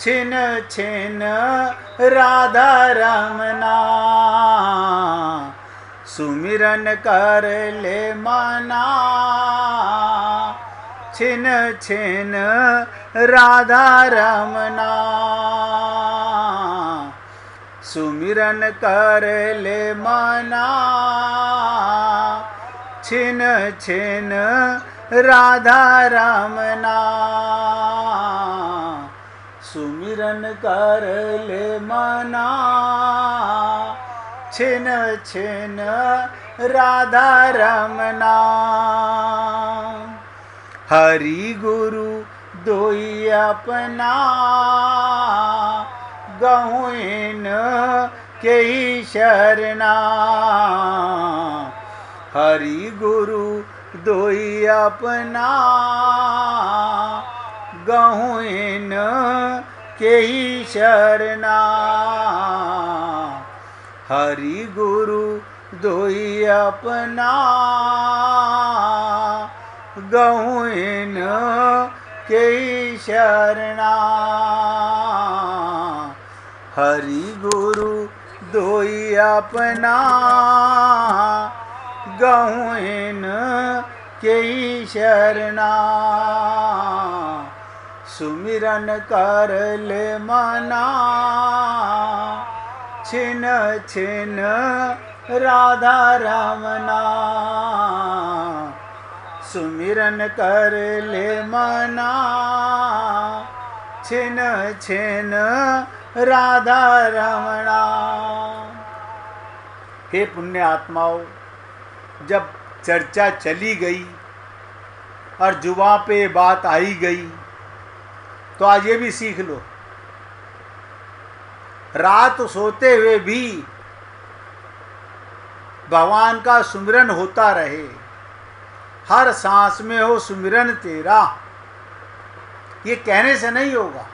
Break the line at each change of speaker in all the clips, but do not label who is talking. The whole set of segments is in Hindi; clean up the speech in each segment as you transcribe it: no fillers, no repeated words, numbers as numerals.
छिन छिन राधा रमना, सुमिरन कर ले मना। छिन छिन राधा रमना, सुमिरन कर ले मना। छिन छिन राधा रमना, सुमिरन कर ले मना। छिन छिन राधा रमना, हरि गुरु दोई अपना, गहुइन के ही शरणा। हरि गुरु दोई अपना, गहुइन के ही शरणा। हरि गुरु दोई अपना, गहुइन के ही शरणा। हरि गुरु दोई अपना, गहुइन के ही शरणा। सुमिरन कर ले मना, छिन छिन राधा रमना। सुमिरन कर ले मना, छिन छिन राधा रमना। हे पुण्य आत्माओं, जब चर्चा चली गई और जुबां पे बात आई गई, तो आज ये भी सीख लो, रात सोते हुए भी भगवान का सुमिरन होता रहे। हर सांस में हो सुमिरन तेरा। ये कहने से नहीं होगा,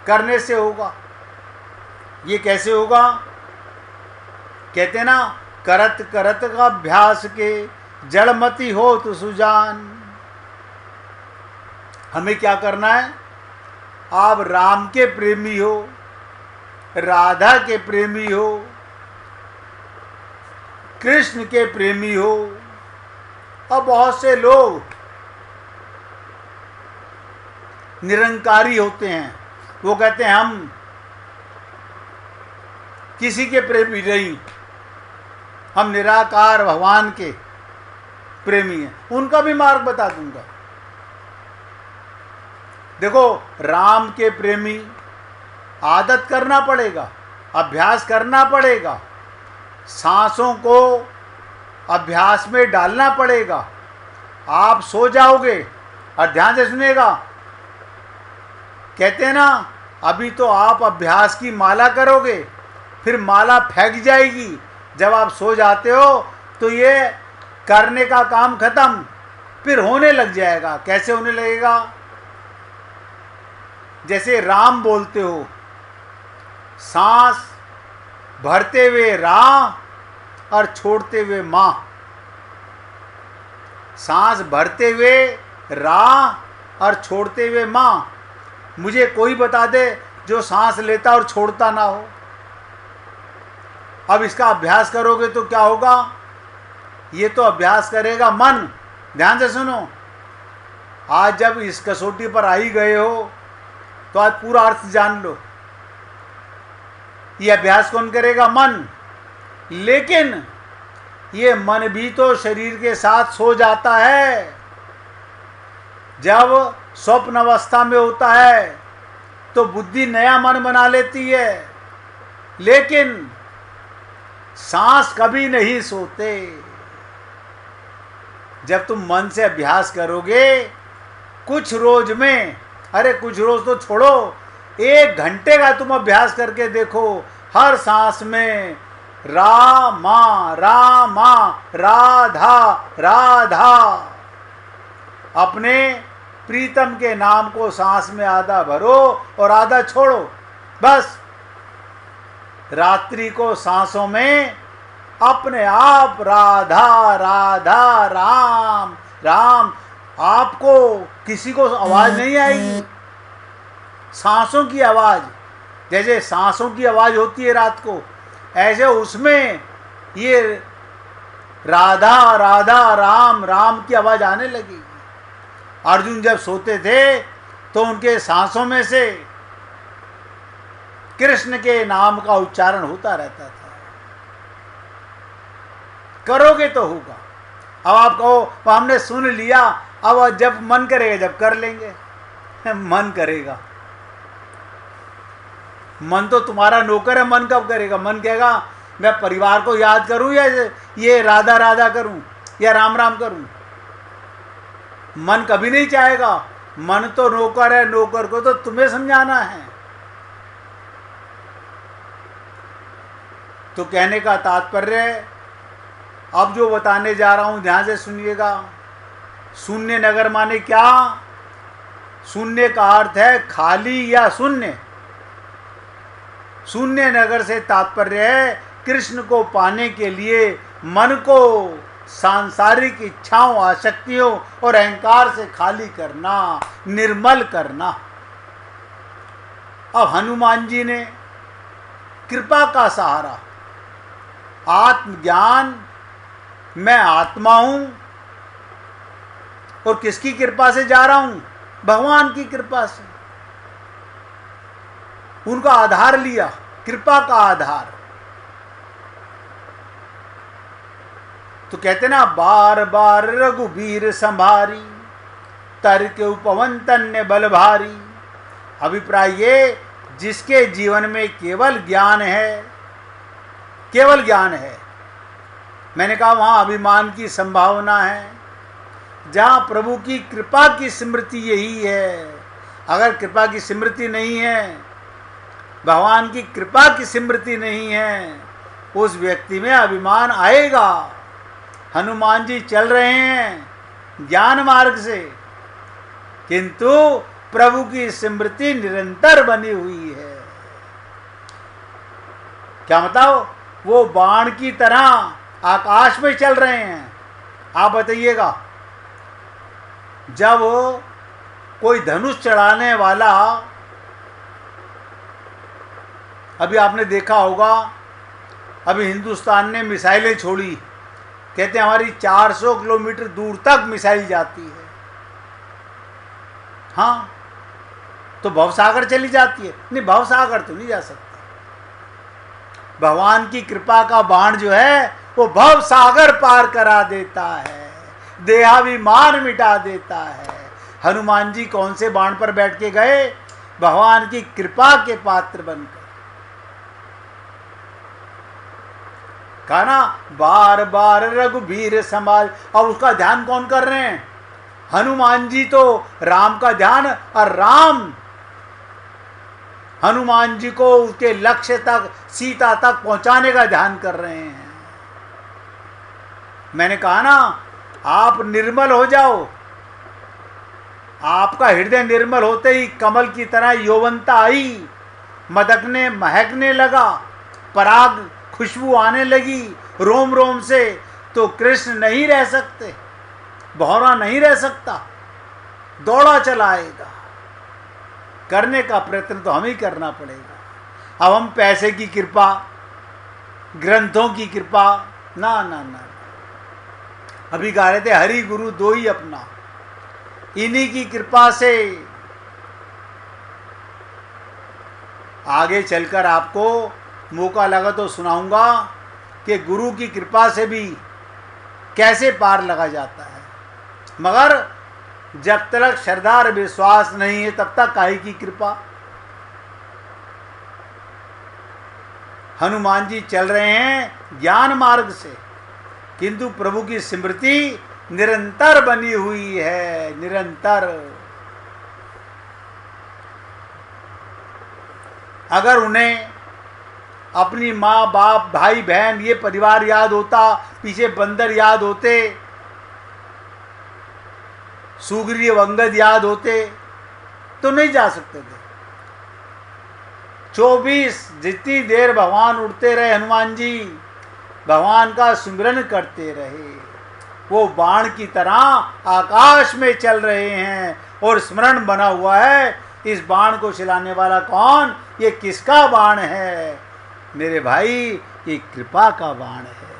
करने से होगा। ये कैसे होगा? कहते ना, करत करत का अभ्यास के जड़मति हो तो सुजान। हमें क्या करना है? आप राम के प्रेमी हो, राधा के प्रेमी हो, कृष्ण के प्रेमी हो, और बहुत से लोग निरंकारी होते हैं। वो कहते हैं हम किसी के प्रेमी नहीं, हम निराकार भगवान के प्रेमी हैं। उनका भी मार्ग बता दूंगा। देखो, राम के प्रेमी आदत करना पड़ेगा, अभ्यास करना पड़ेगा, सांसों को अभ्यास में डालना पड़ेगा। आप सो जाओगे, और ध्यान से सुनिएगा, कहते हैं ना, अभी तो आप अभ्यास की माला करोगे, फिर माला फेंक जाएगी। जब आप सो जाते हो तो ये करने का काम खत्म, फिर होने लग जाएगा। कैसे होने लगेगा? जैसे राम बोलते हो, सांस भरते हुए रा और छोड़ते हुए माँ। सांस भरते हुए रा और छोड़ते हुए माँ। मुझे कोई बता दे जो सांस लेता और छोड़ता ना हो। अब इसका अभ्यास करोगे तो क्या होगा? ये तो अभ्यास करेगा मन। ध्यान से सुनो, आज जब इस कसौटी पर आई गए हो तो आज पूरा अर्थ जान लो। ये अभ्यास कौन करेगा? मन। लेकिन ये मन भी तो शरीर के साथ सो जाता है। जब स्वप्न अवस्था में होता है तो बुद्धि नया मन बना लेती है, लेकिन सांस कभी नहीं सोते। जब तुम मन से अभ्यास करोगे कुछ रोज में, अरे कुछ रोज तो छोड़ो, 1 घंटे का तुम अभ्यास करके देखो, हर सांस में रामा रामा, राधा राधा। अपने प्रीतम के नाम को सांस में आधा भरो और आधा छोड़ो। बस रात्रि को सांसों में अपने आप राधा राधा राम राम। आपको किसी को आवाज नहीं आएगी। सांसों की आवाज़, जैसे सांसों की आवाज़ होती है रात को, ऐसे उसमें ये राधा राधा राम राम की आवाज़ आने लगेगी। अर्जुन जब सोते थे तो उनके सांसों में से कृष्ण के नाम का उच्चारण होता रहता था। करोगे तो होगा। अब आप कहो हमने सुन लिया, अब जब मन करेगा जब कर लेंगे। मन करेगा, मन तो तुम्हारा नौकर है। मन कब करेगा? मन कहेगा मैं परिवार को याद करूं या ये राधा राधा करूं या राम राम करूं। मन कभी नहीं चाहेगा। मन तो नौकर है, नौकर को तो तुम्हें समझाना है। तो कहने का तात्पर्य, अब जो बताने जा रहा हूं ध्यान से सुनिएगा। शून्य नगर माने क्या? शून्य का अर्थ है खाली या शून्य। शून्य नगर से तात्पर्य है कृष्ण को पाने के लिए मन को सांसारिक इच्छाओं, आसक्तियों और अहंकार से खाली करना, निर्मल करना। अब हनुमान जी ने कृपा का सहारा, आत्मज्ञान, मैं आत्मा हूं और किसकी कृपा से जा रहा हूं? भगवान की कृपा से। उनका आधार लिया, कृपा का आधार। तो कहते ना, बार बार रघुबीर संभारी, तर्क उपवन तन्य बल भारी। अभिप्राय ये, जिसके जीवन में केवल ज्ञान है, केवल ज्ञान है, मैंने कहा वहां अभिमान की संभावना है। जहां प्रभु की कृपा की स्मृति यही है। अगर कृपा की स्मृति नहीं है, भगवान की कृपा की स्मृति नहीं है, उस व्यक्ति में अभिमान आएगा। हनुमान जी चल रहे हैं ज्ञान मार्ग से, किंतु प्रभु की स्मृति निरंतर बनी हुई है। क्या बताओ? वो बाण की तरह आकाश में चल रहे हैं। आप बताइएगा, जब कोई धनुष चढ़ाने वाला, अभी आपने देखा होगा, अभी हिंदुस्तान ने मिसाइलें छोड़ी, कहते हैं हमारी 400 किलोमीटर दूर तक मिसाइल जाती है। हाँ, तो भवसागर चली जाती है? नहीं, भवसागर तो नहीं जा सकता। भगवान की कृपा का बाण जो है वो भव सागर पार करा देता है, देहाभिमान मिटा देता है। हनुमान जी कौन से बाण पर बैठ के गए? भगवान की कृपा के पात्र बनकर। कहा ना, बार बार रघुबीर संभाल। और उसका ध्यान कौन कर रहे हैं? हनुमान जी तो राम का ध्यान, और राम हनुमान जी को उसके लक्ष्य तक, सीता तक पहुंचाने का ध्यान कर रहे हैं। मैंने कहा ना, आप निर्मल हो जाओ। आपका हृदय निर्मल होते ही कमल की तरह यौवनता आई, मदकने महकने लगा, पराग खुशबू आने लगी रोम रोम से, तो कृष्ण नहीं रह सकते, भौरा नहीं रह सकता, दौड़ा चला आएगा। करने का प्रयत्न तो हमें ही करना पड़ेगा। अब हम पैसे की कृपा, ग्रंथों की कृपा, ना ना ना। अभी कह रहे थे हरि गुरु दो ही अपना, इन्हीं की कृपा से आगे चलकर आपको मौका लगा तो सुनाऊंगा कि गुरु की कृपा से भी कैसे पार लगा जाता है। मगर जब तक श्रद्धा और विश्वास नहीं है तब तक काहे की कृपा। हनुमान जी चल रहे हैं ज्ञान मार्ग से, किंतु प्रभु की स्मृति निरंतर बनी हुई है, निरंतर। अगर उन्हें अपनी माँ बाप भाई बहन ये परिवार याद होता, पीछे बंदर याद होते, सुग्रीव अंगद याद होते, तो नहीं जा सकते थे। 24 जितनी देर भगवान उड़ते रहे, हनुमान जी भगवान का सुमिरन करते रहे। वो बाण की तरह आकाश में चल रहे हैं और स्मरण बना हुआ है इस बाण को चलाने वाला कौन? ये किसका बाण है? मेरे भाई, ये कृपा का बाण है।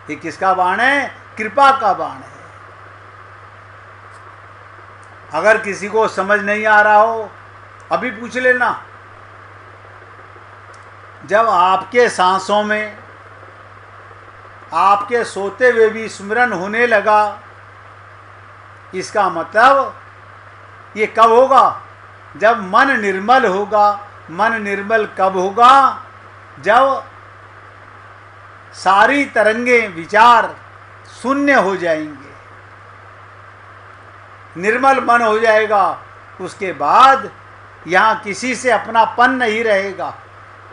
ये किसका बाण है? कृपा का बाण है। अगर किसी को समझ नहीं आ रहा हो, अभी पूछ लेना। जब आपके सांसों में, आपके सोते हुए भी स्मरण होने लगा, इसका मतलब ये कब होगा? जब मन निर्मल होगा। मन निर्मल कब होगा? जब सारी तरंगें, विचार शून्य हो जाएंगे, निर्मल मन हो जाएगा। उसके बाद यहाँ किसी से अपनापन नहीं रहेगा।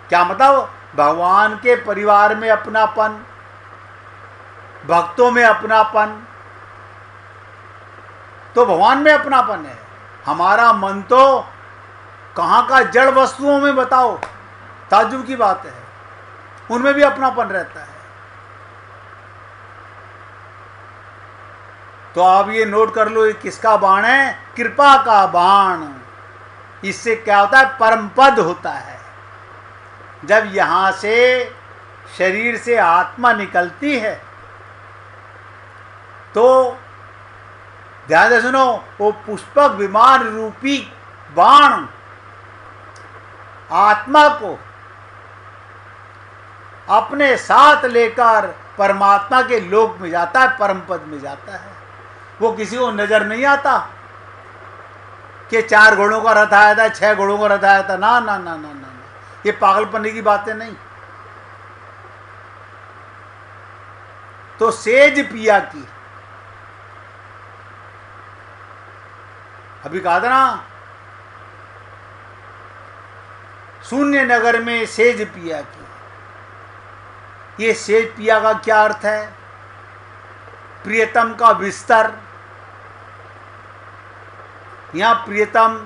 क्या मतलब? भगवान के परिवार में अपनापन, भक्तों में अपनापन, तो भगवान में अपनापन है। हमारा मन तो कहाँ का जड़ वस्तुओं में, बताओ, ताज्जुब की बात है, उनमें भी अपनापन रहता है। तो आप ये नोट कर लो, ये किसका बाण है? कृपा का बाण। इससे क्या होता है? परम पद होता है। जब यहां से शरीर से आत्मा निकलती है तो ध्यान से सुनो, वो पुष्पक विमान रूपी बाण आत्मा को अपने साथ लेकर परमात्मा के लोक में जाता है, परम पद में जाता है। वो किसी को नजर नहीं आता कि 4 घोड़ों का रथ आया था, 6 घोड़ों का रथ आया था। ना ना ना ना ना, ये पागलपने की बातें नहीं। तो सेज पिया की, अभी कहा था ना, शून्य नगर में सेज पिया की। ये सेज पिया का क्या अर्थ है? प्रियतम का बिस्तर। यहां प्रियतम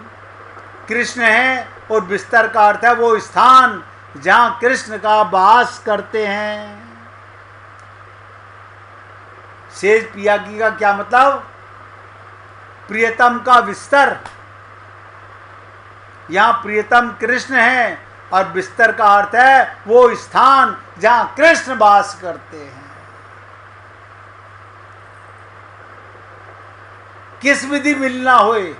कृष्ण है और बिस्तर का अर्थ है वो स्थान जहां कृष्ण का वास करते हैं। सेज पिया की का क्या मतलब? प्रियतम का बिस्तर। यहां प्रियतम कृष्ण है और बिस्तर का अर्थ है वो स्थान जहां कृष्ण वास करते हैं। किस विधि मिलना होए?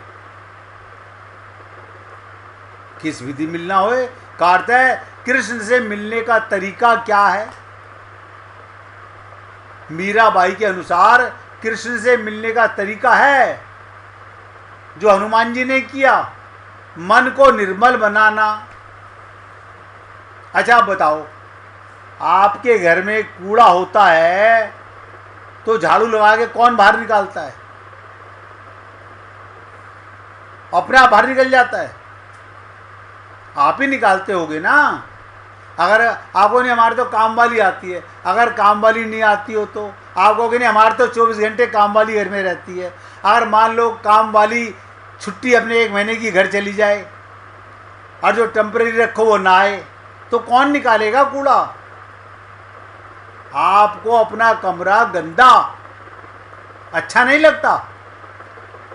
किस विधि मिलना होए का अर्थ है कृष्ण से मिलने का तरीका क्या है? मीराबाई के अनुसार कृष्ण से मिलने का तरीका है जो हनुमान जी ने किया, मन को निर्मल बनाना। अच्छा बताओ, आपके घर में कूड़ा होता है तो झाड़ू लगा के कौन बाहर निकालता है? अपने आप बाहर निकल जाता है? आप ही निकालते होगे ना। अगर आपको नहीं, हमारे तो काम वाली आती है। अगर काम वाली नहीं आती हो तो आप कहोगे नहीं, हमारे तो 24 घंटे काम वाली घर में रहती है। अगर मान लो काम वाली छुट्टी अपने 1 महीने की घर चली जाए और जो टेम्परेरी रखो वो ना आए, तो कौन निकालेगा कूड़ा? आपको अपना कमरा गंदा अच्छा नहीं लगता?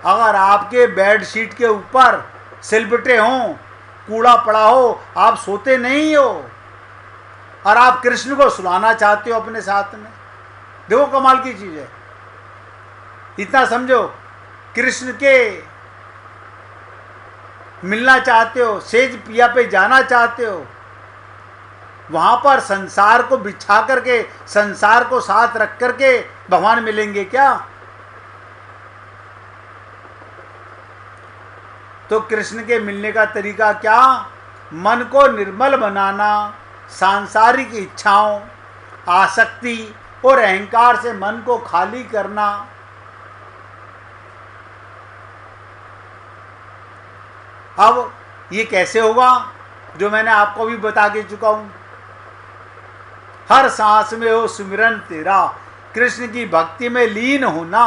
अगर आपके बेडशीट के ऊपर सिलबटे हों, कूड़ा पड़ा हो, आप सोते नहीं हो और आप कृष्ण को सुलाना चाहते हो अपने साथ में। देखो कमाल की चीज है। इतना समझो, कृष्ण के मिलना चाहते हो, सेज पिया पे जाना चाहते हो, वहां पर संसार को बिछा करके, संसार को साथ रख करके भगवान मिलेंगे क्या? तो कृष्ण के मिलने का तरीका क्या? मन को निर्मल बनाना, सांसारिक इच्छाओं, आसक्ति और अहंकार से मन को खाली करना। अब ये कैसे होगा? जो मैंने आपको भी बता के चुका हूं। हर सांस में हो सुमिरन तेरा, कृष्ण की भक्ति में लीन होना,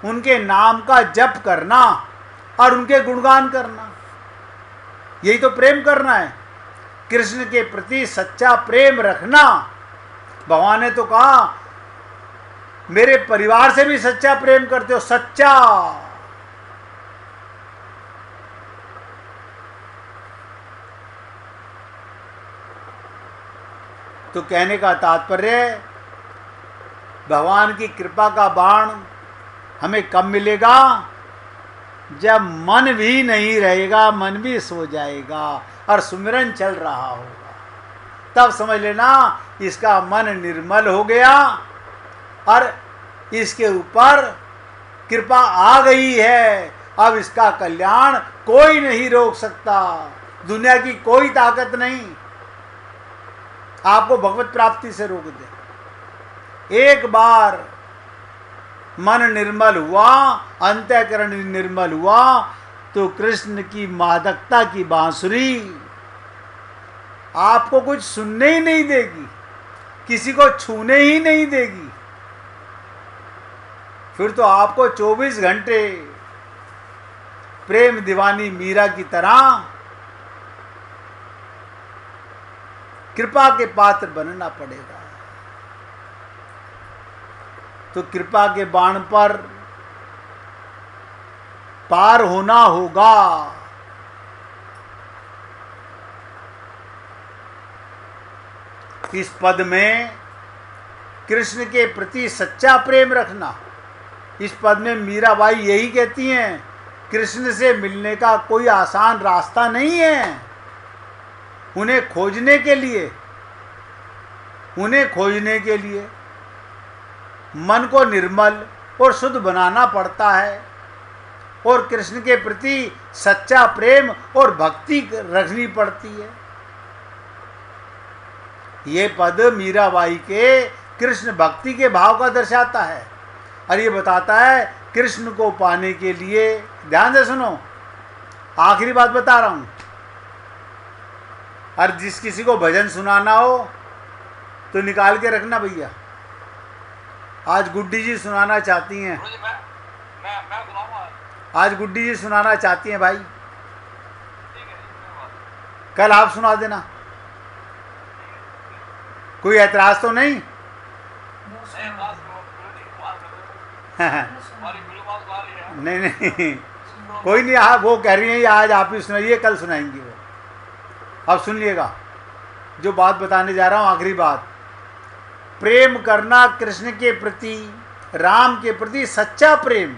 उनके नाम का जप करना और उनके गुणगान करना। यही तो प्रेम करना है, कृष्ण के प्रति सच्चा प्रेम रखना। भगवान ने तो कहा, मेरे परिवार से भी सच्चा प्रेम करते हो, सच्चा। तो कहने का तात्पर्य, भगवान की कृपा का बाण हमें कब मिलेगा? जब मन भी नहीं रहेगा, मन भी सो जाएगा और सुमिरन चल रहा होगा, तब समझ लेना इसका मन निर्मल हो गया और इसके ऊपर कृपा आ गई है। अब इसका कल्याण कोई नहीं रोक सकता, दुनिया की कोई ताकत नहीं आपको भगवत प्राप्ति से रोक दे। एक बार मन निर्मल हुआ, अंतःकरण निर्मल हुआ, तो कृष्ण की मादकता की बांसुरी आपको कुछ सुनने ही नहीं देगी, किसी को छूने ही नहीं देगी। फिर तो आपको 24 घंटे प्रेम दीवानी मीरा की तरह कृपा के पात्र बनना पड़ेगा। तो कृपा के बाण पर पार होना होगा। इस पद में कृष्ण के प्रति सच्चा प्रेम रखना। इस पद में मीराबाई यही कहती हैं, कृष्ण से मिलने का कोई आसान रास्ता नहीं है। उन्हें खोजने के लिए मन को निर्मल और शुद्ध बनाना पड़ता है और कृष्ण के प्रति सच्चा प्रेम और भक्ति रखनी पड़ती है। ये पद मीराबाई के कृष्ण भक्ति के भाव का दर्शाता है और ये बताता है कृष्ण को पाने के लिए, ध्यान से सुनो, आखिरी बात बता रहा हूं, और जिस किसी को भजन सुनाना हो तो निकाल के रखना भैया। आज गुड्डी जी सुनाना चाहती हैं, आज गुड्डी जी सुनाना चाहती हैं भाई, कल आप सुना देना। कोई ऐतराज तो नहीं? नहीं नहीं, कोई नहीं, आप वो कह रही हैं आज आप ही सुनाइए, कल सुनाएंगी वो। अब सुनिएगा जो बात बताने जा रहा हूं, आखिरी बात। प्रेम करना कृष्ण के प्रति, राम के प्रति सच्चा प्रेम।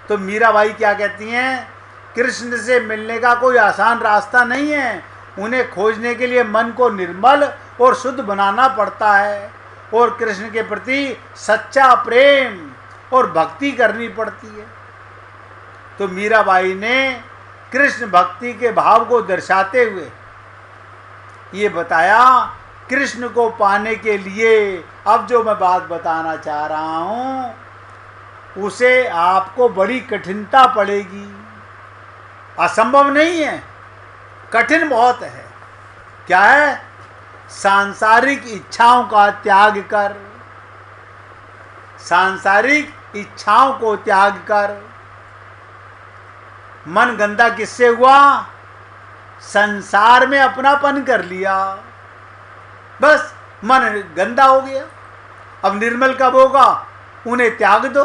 तो मीराबाई क्या कहती हैं, कृष्ण से मिलने का कोई आसान रास्ता नहीं है। उन्हें खोजने के लिए मन को निर्मल और शुद्ध बनाना पड़ता है और कृष्ण के प्रति सच्चा प्रेम और भक्ति करनी पड़ती है। तो मीराबाई ने कृष्ण भक्ति के भाव को दर्शाते हुए ये बताया, कृष्ण को पाने के लिए अब जो मैं बात बताना चाह रहा हूं उसे आपको बड़ी कठिनता पड़ेगी। असंभव नहीं है, कठिन बहुत है। क्या है? सांसारिक इच्छाओं का त्याग कर, सांसारिक इच्छाओं को त्याग कर। मन गंदा किससे हुआ? संसार में अपनापन कर लिया, बस मन गंदा हो गया। अब निर्मल कब होगा? उन्हें त्याग दो,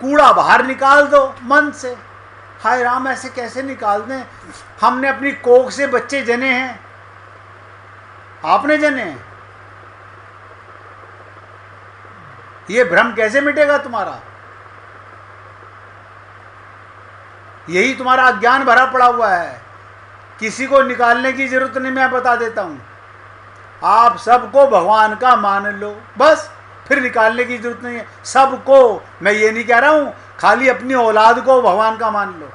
कूड़ा बाहर निकाल दो मन से। हाय राम, ऐसे कैसे निकाल दें? हमने अपनी कोख से बच्चे जने हैं, आपने जने हैं। ये भ्रम कैसे मिटेगा तुम्हारा? यही तुम्हारा अज्ञान भरा पड़ा हुआ है। किसी को निकालने की जरूरत नहीं, मैं बता देता हूं। आप सबको भगवान का मान लो, बस, फिर निकालने की जरूरत नहीं है। सबको, मैं ये नहीं कह रहा हूं खाली अपनी औलाद को भगवान का मान लो,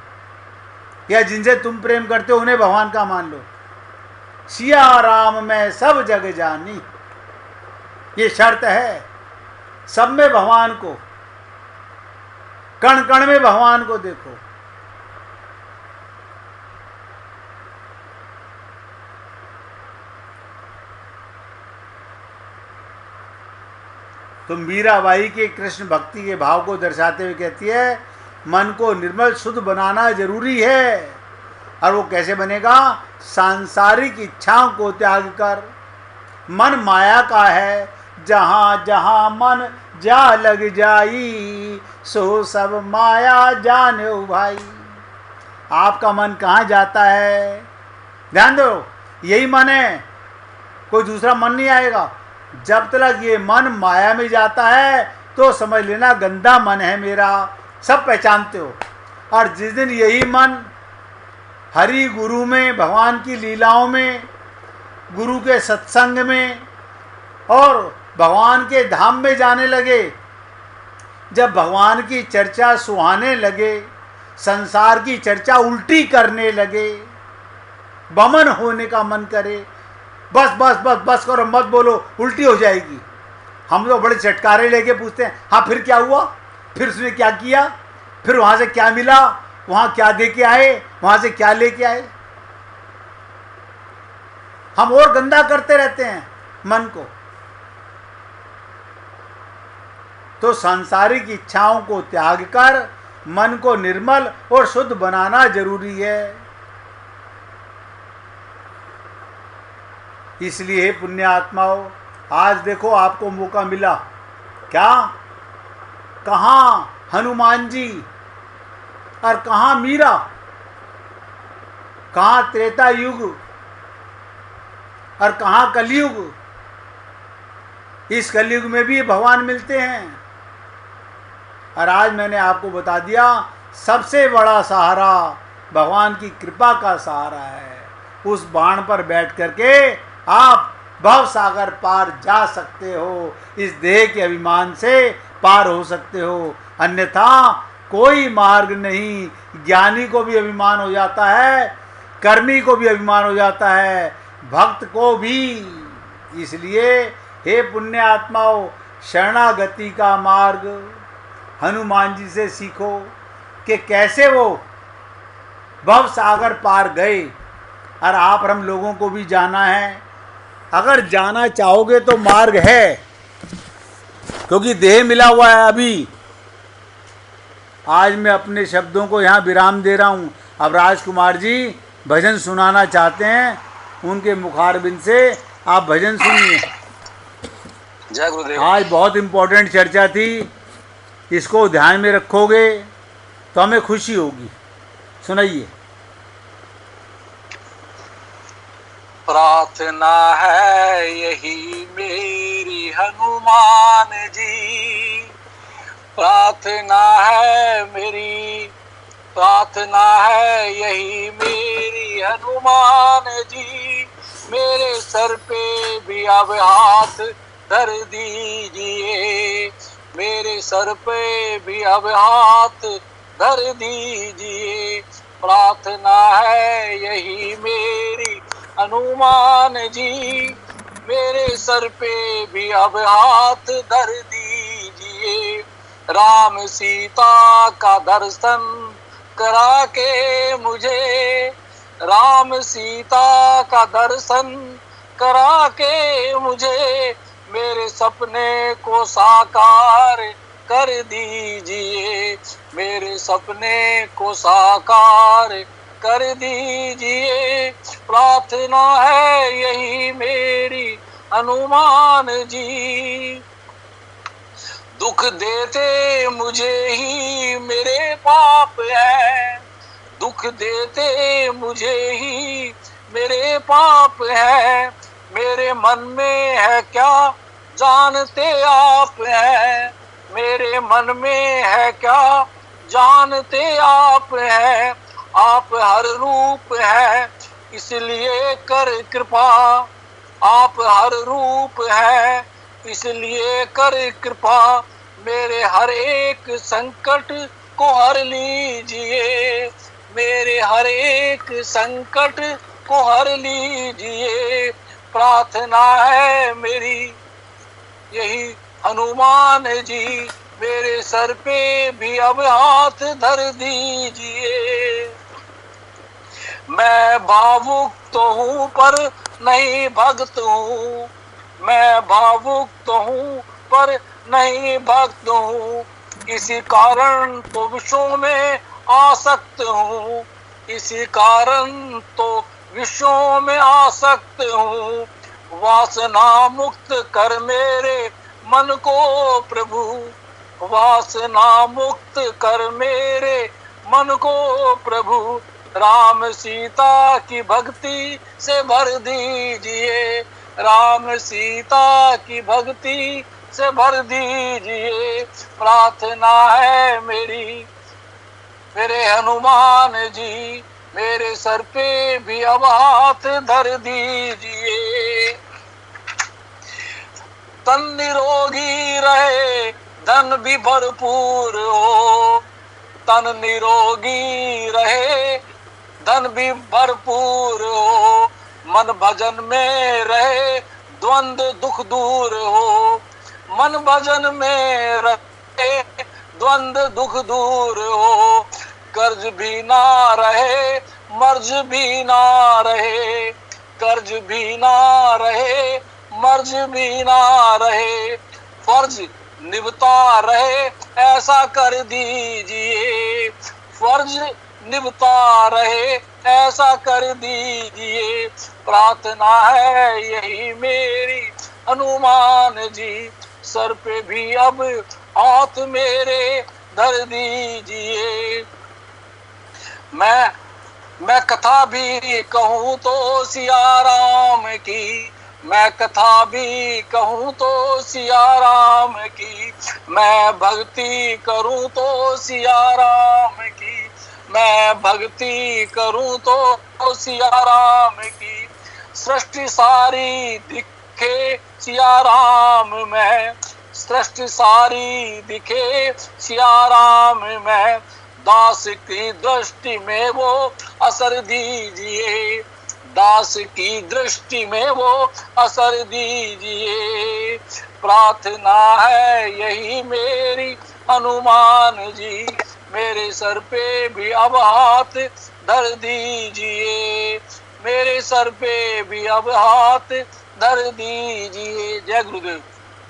या जिनसे तुम प्रेम करते हो उन्हें भगवान का मान लो। सिया राम में सब जग जानी, ये शर्त है। सब में भगवान को, कण कण में भगवान को देखो। तो मीराबाई के कृष्ण भक्ति के भाव को दर्शाते हुए कहती है, मन को निर्मल शुद्ध बनाना जरूरी है। और वो कैसे बनेगा? सांसारिक इच्छाओं को त्याग कर। मन माया का है, जहाँ जहाँ मन जा लग जाई, सो सब माया जाने भाई। आपका मन कहाँ जाता है? ध्यान दो, यही मन है। कोई दूसरा मन नहीं आएगा। जब तक ये मन माया में जाता है तो समझ लेना गंदा मन है मेरा, सब पहचानते हो। और जिस दिन यही मन हरि गुरु में, भगवान की लीलाओं में, गुरु के सत्संग में और भगवान के धाम में जाने लगे, जब भगवान की चर्चा सुहाने लगे, संसार की चर्चा उल्टी करने लगे, बमन होने का मन करे, बस बस बस बस करो, मत बोलो, उल्टी हो जाएगी। हम लोग बड़े चटकारे लेके पूछते हैं, हाँ फिर क्या हुआ, फिर उसने क्या किया, फिर वहाँ से क्या मिला, वहाँ क्या दे के आए, वहाँ से क्या लेके आए। हम और गंदा करते रहते हैं मन को। तो सांसारिक इच्छाओं को त्याग कर मन को निर्मल और शुद्ध बनाना जरूरी है। इसलिए हे पुण्य आत्माओं, आज देखो आपको मौका मिला। क्या, कहाँ हनुमान जी और कहाँ मीरा, कहाँ त्रेता युग और कहाँ कलयुग। इस कलयुग में भी भगवान मिलते हैं। और आज मैंने आपको बता दिया, सबसे बड़ा सहारा भगवान की कृपा का सहारा है। उस बाण पर बैठ करके आप भव सागर पार जा सकते हो, इस देह के अभिमान से पार हो सकते हो। अन्यथा कोई मार्ग नहीं। ज्ञानी को भी अभिमान हो जाता है, कर्मी को भी अभिमान हो जाता है, भक्त को भी। इसलिए हे पुण्य आत्माओं, शरणागति का मार्ग हनुमान जी से सीखो कि कैसे वो भव सागर पार गए। और आप हम लोगों को भी जाना है। अगर जाना चाहोगे तो मार्ग है, क्योंकि देह मिला हुआ है। अभी आज मैं अपने शब्दों को यहाँ विराम दे रहा हूँ। अब राजकुमार जी भजन सुनाना चाहते हैं, उनके मुखारबिंद से आप भजन सुनिए।
जय गुरुदेव।
आज बहुत इम्पोर्टेंट चर्चा थी, इसको ध्यान में रखोगे तो हमें खुशी होगी। सुनाइए।
प्रार्थना है यही मेरी हनुमान जी, प्रार्थना है मेरी, प्रार्थना है यही मेरी हनुमान जी। मेरे सर पे भी अब हाथ धर दीजिए, मेरे सर पे भी अब हाथ धर दीजिए। प्रार्थना है यही मेरी हनुमान जी, मेरे सर पे भी अब हाथ धर दीजिए। राम सीता का दर्शन करा के मुझे, राम सीता का दर्शन करा के मुझे, मेरे सपने को साकार कर दीजिए, मेरे सपने को साकार कर दीजिए। प्रार्थना है यही मेरी हनुमान जी। दुख देते मुझे ही मेरे पाप है, दुख देते मुझे ही मेरे पाप है। मेरे मन में है क्या जानते आप हैं, मेरे मन में है क्या जानते आप हैं। आप हर रूप है इसलिए कर कृपा, आप हर रूप है इसलिए कर कृपा। मेरे हर एक संकट को हर लीजिए, मेरे हर एक संकट को हर लीजिए। प्रार्थना है मेरी यही हनुमान जी, मेरे सर पे भी अब हाथ धर दीजिए। मैं भावुक तो हूँ पर नहीं भक्त हूँ, मैं भावुक तो हूँ पर नहीं भक्त हूँ। इसी कारण तो विश्व में आसक्त हूँ, इसी कारण तो विश्व में आसक्त हूँ। वासना मुक्त कर मेरे मन को प्रभु, वासना मुक्त कर मेरे मन को प्रभु। राम सीता की भक्ति से भर दीजिए, राम सीता की भक्ति से भर दीजिए, प्रार्थना है मेरी मेरे हनुमान जी, मेरे सर पे भी अब हाथ धर दीजिए। तन निरोगी रहे, धन भी भरपूर हो, तन निरोगी रहे, धन भी भरपूर हो, मन भजन में रहे, द्वंद्व दुख दूर हो, मन भजन में रहे, द्वंद्व दुख दूर हो, कर्ज भी ना रहे, मर्ज भी ना रहे, कर्ज भी ना रहे, मर्ज भी ना रहे, फर्ज निभता रहे, ऐसा कर दीजिए, फर्ज निभता रहे, ऐसा कर दीजिए, प्रार्थना है यही मेरी हनुमान जी, सर पे भी अब हाथ मेरे धर दीजिए। मैं कथा भी कहूँ तो सिया राम की, मैं कथा भी कहूँ तो सिया राम की, मैं भक्ति करूँ तो सिया राम की, मैं भक्ति करूँ तो सिया राम की, सृष्टि सारी दिखे सिया राम में, सृष्टि सारी दिखे सिया राम में, दास की दृष्टि में वो असर दीजिए, दास की दृष्टि में वो असर दीजिए, प्रार्थना है यही मेरी हनुमान जी, मेरे सर पे भी अब हाथ धर दीजिए, मेरे सर पे भी अब हाथ धर दीजिए। जय गुरुदेव।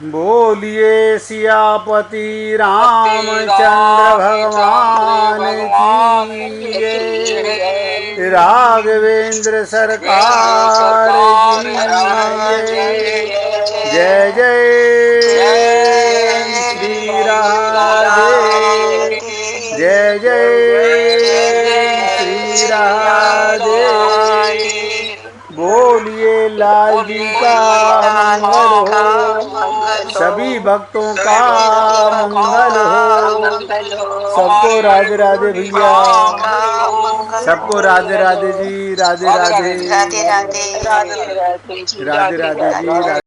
बोलिए सियापति रामचंद्र भगवान की जय, राघवेंद्र सरकार की जय, जय जय श्री राधे, जय जय श्री राधे। बोलिए लाल जी का मंगल हो, सभी भक्तों का मंगल हो, सबको राधे राधे भैया, सबको राधे राधे जी, राधे राधे, राधे राधे जी, राधे।